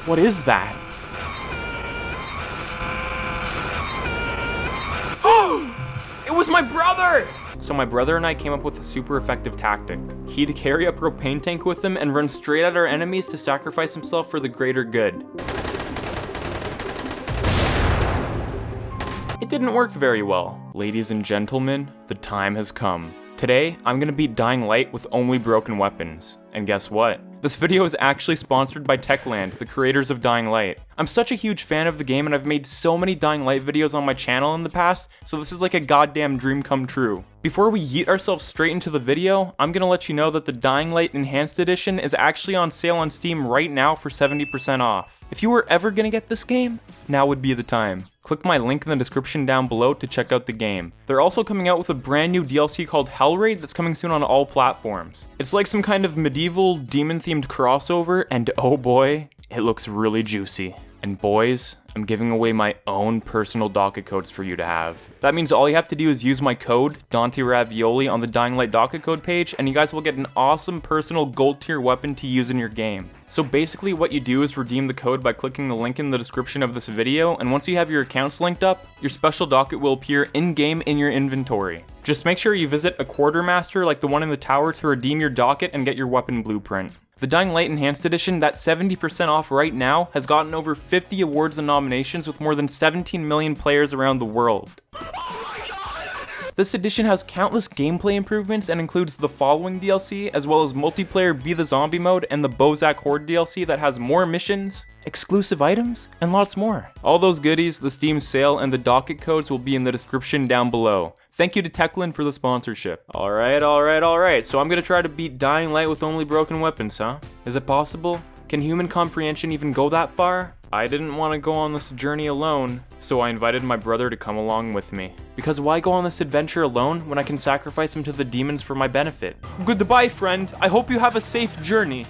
What is that? It was my brother! So my brother and I came up with a super effective tactic. He'd carry a propane tank with him and run straight at our enemies to sacrifice himself for the greater good. It didn't work very well. Ladies and gentlemen, the time has come. Today, I'm gonna beat Dying Light with only broken weapons. And guess what? This video is actually sponsored by Techland, the creators of Dying Light. I'm such a huge fan of the game and I've made so many Dying Light videos on my channel in the past, so this is like a goddamn dream come true. Before we yeet ourselves straight into the video, I'm gonna let you know that the Dying Light Enhanced Edition is actually on sale on Steam right now for 70% off. If you were ever gonna get this game, now would be the time. Click my link in the description down below to check out the game. They're also coming out with a brand new DLC called Hellraid that's coming soon on all platforms. It's like some kind of medieval demon-themed crossover, and oh boy, it looks really juicy. And boys, I'm giving away my own personal docket codes for you to have. That means all you have to do is use my code, Dante Ravioli, on the Dying Light docket code page, and you guys will get an awesome personal gold tier weapon to use in your game. So basically what you do is redeem the code by clicking the link in the description of this video, and once you have your accounts linked up, your special docket will appear in-game in your inventory. Just make sure you visit a quartermaster like the one in the tower to redeem your docket and get your weapon blueprint. The Dying Light Enhanced Edition, that's 70% off right now, has gotten over 50 awards and nominations with more than 17 million players around the world. This edition has countless gameplay improvements and includes the following DLC, as well as multiplayer Be the Zombie mode and the Bozak Horde DLC that has more missions, exclusive items, and lots more. All those goodies, the Steam sale, and the docket codes will be in the description down below. Thank you to Techland for the sponsorship. Alright, so I'm gonna try to beat Dying Light with only broken weapons, huh? Is it possible? Can human comprehension even go that far? I didn't want to go on this journey alone, so I invited my brother to come along with me. Because why go on this adventure alone when I can sacrifice him to the demons for my benefit? Goodbye, friend. I hope you have a safe journey.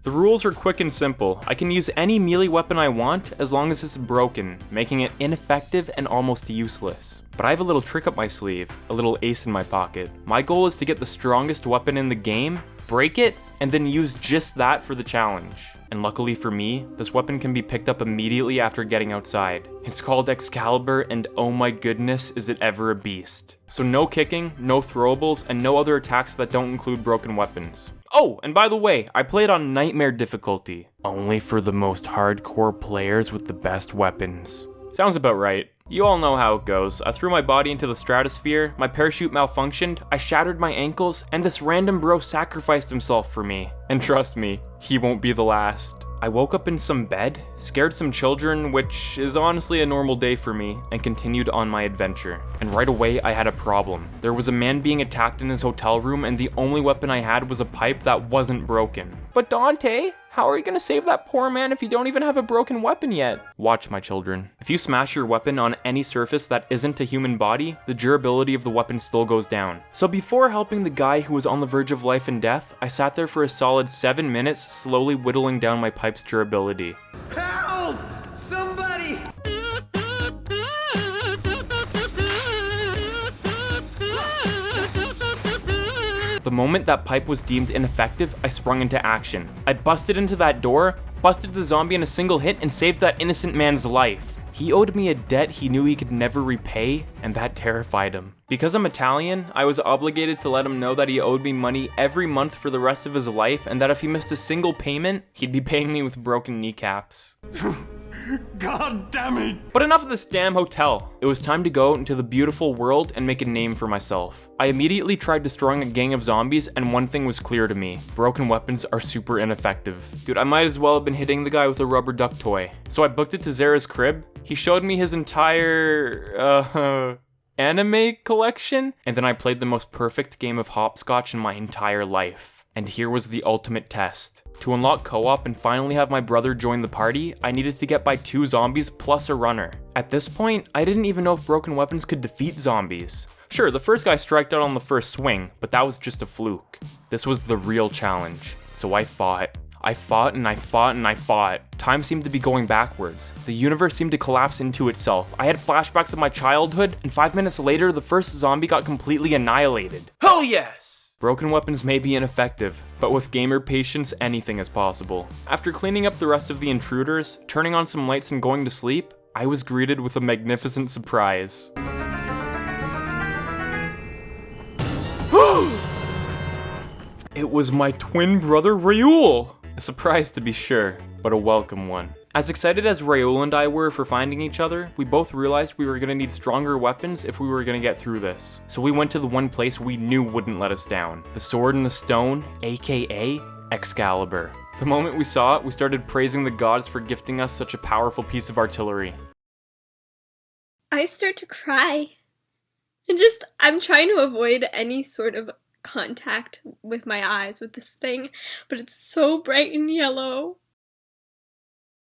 The rules are quick and simple. I can use any melee weapon I want as long as it's broken, making it ineffective and almost useless. But I have a little trick up my sleeve, a little ace in my pocket. My goal is to get the strongest weapon in the game, break it, and then use just that for the challenge. And luckily for me, this weapon can be picked up immediately after getting outside. It's called Excalibur, and oh my goodness, is it ever a beast. So no kicking, no throwables, and no other attacks that don't include broken weapons. Oh, and by the way, I played on Nightmare difficulty. Only for the most hardcore players with the best weapons. Sounds about right. You all know how it goes. I threw my body into the stratosphere, my parachute malfunctioned, I shattered my ankles, and this random bro sacrificed himself for me. And trust me, he won't be the last. I woke up in some bed, scared some children, which is honestly a normal day for me, and continued on my adventure. And right away, I had a problem. There was a man being attacked in his hotel room, and the only weapon I had was a pipe that wasn't broken. But Dante, how are you gonna save that poor man if you don't even have a broken weapon yet? Watch, my children. If you smash your weapon on any surface that isn't a human body, the durability of the weapon still goes down. So before helping the guy who was on the verge of life and death, I sat there for a solid 7 minutes, slowly whittling down my pipe's durability. Help! Somebody! The moment that pipe was deemed ineffective, I sprung into action. I busted into that door, busted the zombie in a single hit, and saved that innocent man's life. He owed me a debt he knew he could never repay, and that terrified him. Because I'm Italian, I was obligated to let him know that he owed me money every month for the rest of his life, and that if he missed a single payment, he'd be paying me with broken kneecaps. God damn it! But enough of this damn hotel. It was time to go out into the beautiful world and make a name for myself. I immediately tried destroying a gang of zombies, and one thing was clear to me. Broken weapons are super ineffective. Dude, I might as well have been hitting the guy with a rubber duck toy. So I booked it to Zara's crib. He showed me his entire, anime collection, and then I played the most perfect game of hopscotch in my entire life. And here was the ultimate test. To unlock co-op and finally have my brother join the party, I needed to get by 2 zombies plus a runner. At this point, I didn't even know if broken weapons could defeat zombies. Sure, the first guy striked out on the first swing, but that was just a fluke. This was the real challenge, so I fought. I fought and I fought and I fought. Time seemed to be going backwards. The universe seemed to collapse into itself. I had flashbacks of my childhood, and 5 minutes later, the first zombie got completely annihilated. Hell yes! Broken weapons may be ineffective, but with gamer patience, anything is possible. After cleaning up the rest of the intruders, turning on some lights and going to sleep, I was greeted with a magnificent surprise. It was my twin brother Raul! A surprise to be sure, but a welcome one. As excited as Raul and I were for finding each other, we both realized we were going to need stronger weapons if we were going to get through this. So we went to the one place we knew wouldn't let us down. The Sword in the Stone, aka Excalibur. The moment we saw it, we started praising the gods for gifting us such a powerful piece of artillery. I start to cry. I'm trying to avoid any sort of contact with my eyes with this thing, but it's so bright and yellow.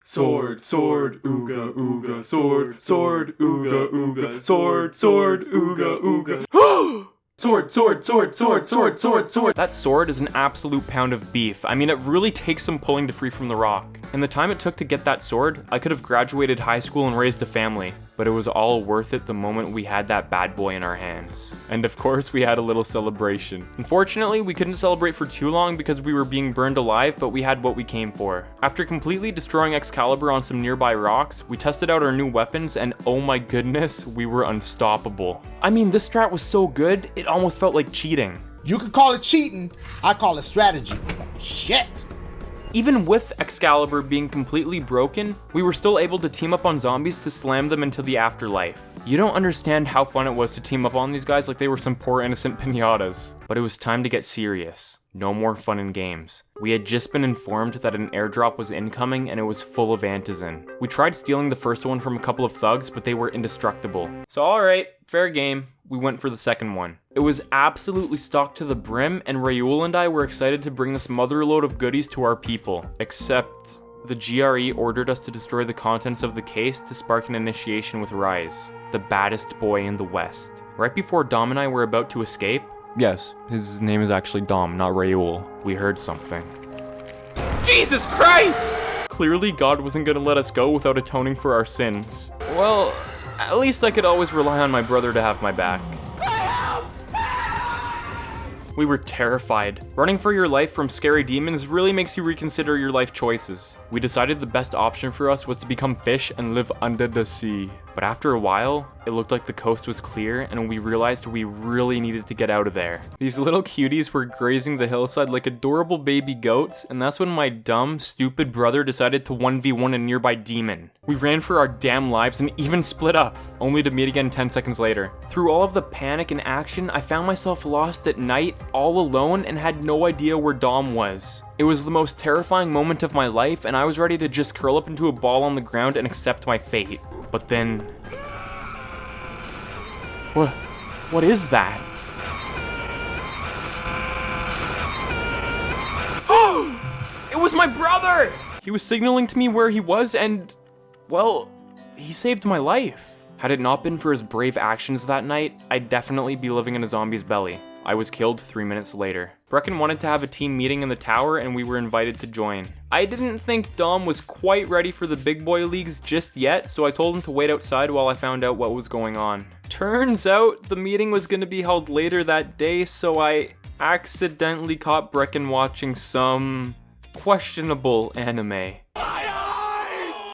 Sword, sword, ooga, ooga, sword, sword, ooga, ooga, sword, sword, ooga, ooga. Sword, sword, sword, sword, sword, sword, sword. That sword is an absolute pound of beef. I mean, it really takes some pulling to free from the rock. In the time it took to get that sword, I could have graduated high school and raised a family, but it was all worth it the moment we had that bad boy in our hands. And of course, we had a little celebration. Unfortunately, we couldn't celebrate for too long because we were being burned alive, but we had what we came for. After completely destroying Excalibur on some nearby rocks, we tested out our new weapons, and oh my goodness, we were unstoppable. I mean, this strat was so good, it almost felt like cheating. You could call it cheating, I call it strategy. Shit! Even with Excalibur being completely broken, we were still able to team up on zombies to slam them into the afterlife. You don't understand how fun it was to team up on these guys like they were some poor innocent piñatas. But it was time to get serious. No more fun and games. We had just been informed that an airdrop was incoming and it was full of antizin. We tried stealing the first one from a couple of thugs, but they were indestructible. So alright, fair game. We went for the second one. It was absolutely stocked to the brim, and Raul and I were excited to bring this motherload of goodies to our people. Except, the GRE ordered us to destroy the contents of the case to spark an initiation with Rise, the baddest boy in the West. Right before Dom and I were about to escape, yes, his name is actually Dom, not Raul, we heard something. Jesus Christ! Clearly God wasn't gonna let us go without atoning for our sins. Well, at least I could always rely on my brother to have my back. We were terrified. Running for your life from scary demons really makes you reconsider your life choices. We decided the best option for us was to become fish and live under the sea. But after a while, it looked like the coast was clear and we realized we really needed to get out of there. These little cuties were grazing the hillside like adorable baby goats, and that's when my dumb, stupid brother decided to 1v1 a nearby demon. We ran for our damn lives and even split up, only to meet again 10 seconds later. Through all of the panic and action, I found myself lost at night, all alone, and had no idea where Dom was. It was the most terrifying moment of my life, and I was ready to just curl up into a ball on the ground and accept my fate. But then... What is that? It was my brother! He was signaling to me where he was and... well, he saved my life. Had it not been for his brave actions that night, I'd definitely be living in a zombie's belly. I was killed 3 minutes later. Brecken wanted to have a team meeting in the tower and we were invited to join. I didn't think Dom was quite ready for the big boy leagues just yet, so I told him to wait outside while I found out what was going on. Turns out the meeting was going to be held later that day, so I accidentally caught Brecken watching some questionable anime.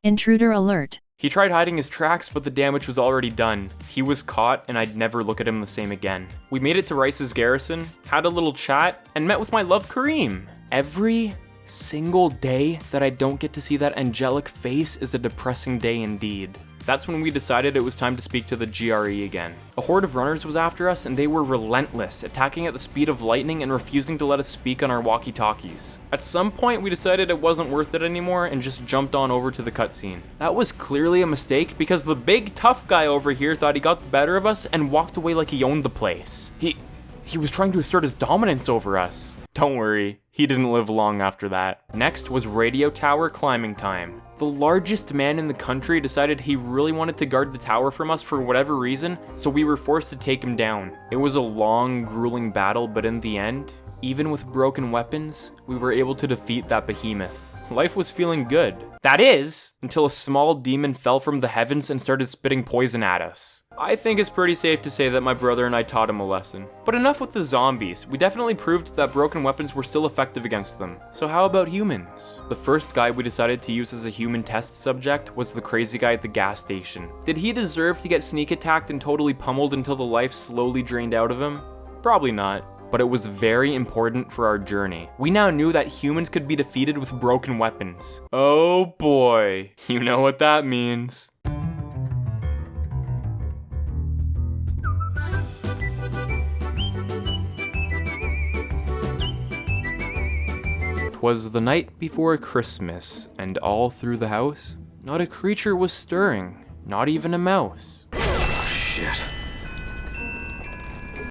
Intruder alert. He tried hiding his tracks, but the damage was already done. He was caught, and I'd never look at him the same again. We made it to Rice's garrison, had a little chat, and met with my love Kareem. Every single day that I don't get to see that angelic face is a depressing day indeed. That's when we decided it was time to speak to the GRE again. A horde of runners was after us, and they were relentless, attacking at the speed of lightning and refusing to let us speak on our walkie-talkies. At some point, we decided it wasn't worth it anymore and just jumped on over to the cutscene. That was clearly a mistake because the big tough guy over here thought he got the better of us and walked away like he owned the place. He was trying to assert his dominance over us. Don't worry, he didn't live long after that. Next was radio tower climbing time. The largest man in the country decided he really wanted to guard the tower from us for whatever reason, so we were forced to take him down. It was a long, grueling battle, but in the end, even with broken weapons, we were able to defeat that behemoth. life was feeling good. That is, until a small demon fell from the heavens and started spitting poison at us. I think it's pretty safe to say that my brother and I taught him a lesson. But enough with the zombies. We definitely proved that broken weapons were still effective against them. So how about humans? The first guy we decided to use as a human test subject was the crazy guy at the gas station. Did he deserve to get sneak attacked and totally pummeled until the life slowly drained out of him? Probably not. But it was very important for our journey. We now knew that humans could be defeated with broken weapons. Oh boy, you know what that means. 'Twas the night before Christmas, and all through the house, not a creature was stirring, not even a mouse. Oh, shit.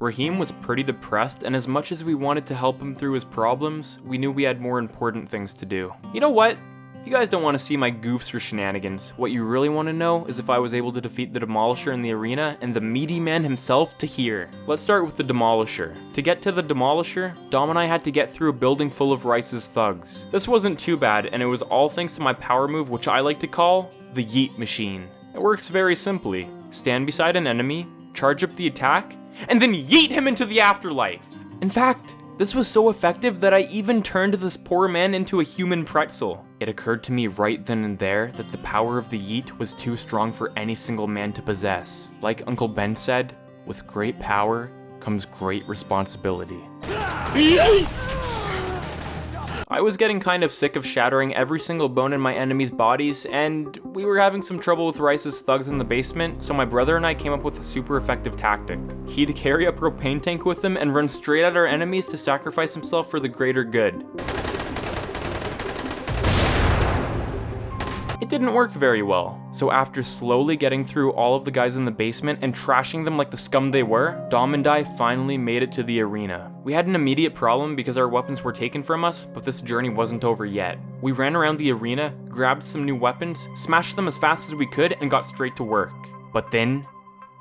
Raheem was pretty depressed, and as much as we wanted to help him through his problems, we knew we had more important things to do. You know what? You guys don't want to see my goofs or shenanigans. What you really want to know is if I was able to defeat the Demolisher in the arena and the meaty man himself Tahir. Let's start with the Demolisher. To get to the Demolisher, Dom and I had to get through a building full of Rice's thugs. This wasn't too bad, and it was all thanks to my power move, which I like to call the Yeet Machine. It works very simply. Stand beside an enemy, charge up the attack, and then yeet him into the afterlife. In fact, this was so effective that I even turned this poor man into a human pretzel. It occurred to me right then and there that the power of the yeet was too strong for any single man to possess. Like Uncle Ben said, with great power comes great responsibility. I was getting kind of sick of shattering every single bone in my enemies' bodies, and we were having some trouble with Rice's thugs in the basement, so my brother and I came up with a super effective tactic. He'd carry a propane tank with him and run straight at our enemies to sacrifice himself for the greater good. It didn't work very well, so after slowly getting through all of the guys in the basement and trashing them like the scum they were, Dom and I finally made it to the arena. We had an immediate problem because our weapons were taken from us, but this journey wasn't over yet. We ran around the arena, grabbed some new weapons, smashed them as fast as we could, and got straight to work. But then,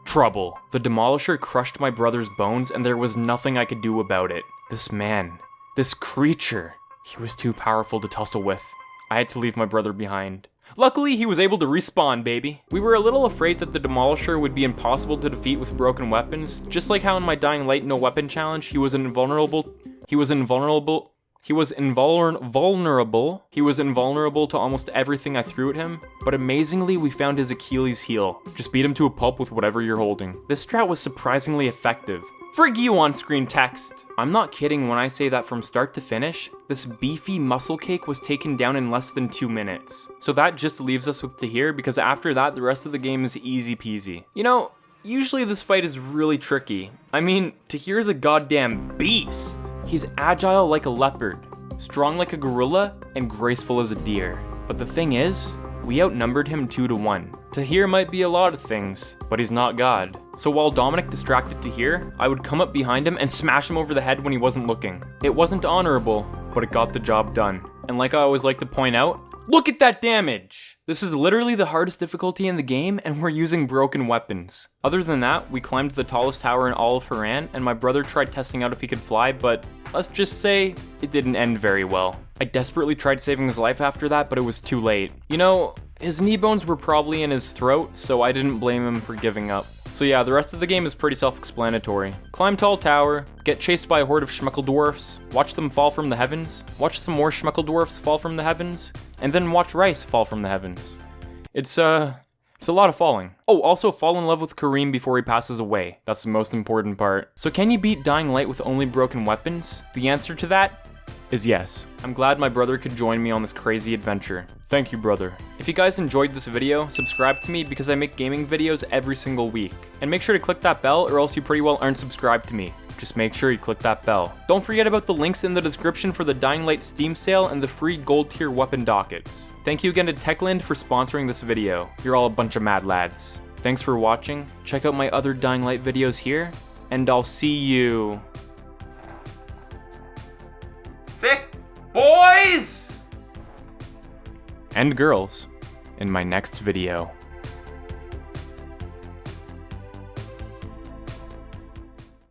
trouble. The Demolisher crushed my brother's bones, and there was nothing I could do about it. This man, this creature, he was too powerful to tussle with. I had to leave my brother behind. Luckily, he was able to respawn, baby. We were a little afraid that the Demolisher would be impossible to defeat with broken weapons, just like how in my Dying Light no weapon challenge, he was invulnerable to almost everything I threw at him, but amazingly we found his Achilles heel. Just beat him to a pulp with whatever you're holding. This strat was surprisingly effective. Frig you on-screen text! I'm not kidding when I say that from start to finish, this beefy muscle cake was taken down in less than 2 minutes. So that just leaves us with Tahir, because after that the rest of the game is easy peasy. You know, usually this fight is really tricky. I mean, Tahir is a goddamn beast! He's agile like a leopard, strong like a gorilla, and graceful as a deer. But the thing is, we outnumbered him 2-1. Tahir might be a lot of things, but he's not God. So while Dominic distracted Tahir, I would come up behind him and smash him over the head when he wasn't looking. It wasn't honorable, but it got the job done. And like I always like to point out, look at that damage! This is literally the hardest difficulty in the game, and we're using broken weapons. Other than that, we climbed the tallest tower in all of Haran, and my brother tried testing out if he could fly, but let's just say, it didn't end very well. I desperately tried saving his life after that, but it was too late. You know, his knee bones were probably in his throat, so I didn't blame him for giving up. So yeah, the rest of the game is pretty self-explanatory. Climb tall tower, get chased by a horde of Schmeckle dwarfs, watch them fall from the heavens, watch some more Schmeckle dwarfs fall from the heavens, and then watch Rice fall from the heavens. It's a lot of falling. Oh, also fall in love with Kareem before he passes away. That's the most important part. So can you beat Dying Light with only broken weapons? The answer to that is yes. I'm glad my brother could join me on this crazy adventure. Thank you, brother. If you guys enjoyed this video, subscribe to me because I make gaming videos every single week. And make sure to click that bell or else you pretty well aren't subscribed to me. Just make sure you click that bell. Don't forget about the links in the description for the Dying Light Steam sale and the free gold tier weapon dockets. Thank you again to Techland for sponsoring this video. You're all a bunch of mad lads. Thanks for watching. Check out my other Dying Light videos here, and I'll see you. Thick boys! And girls in my next video.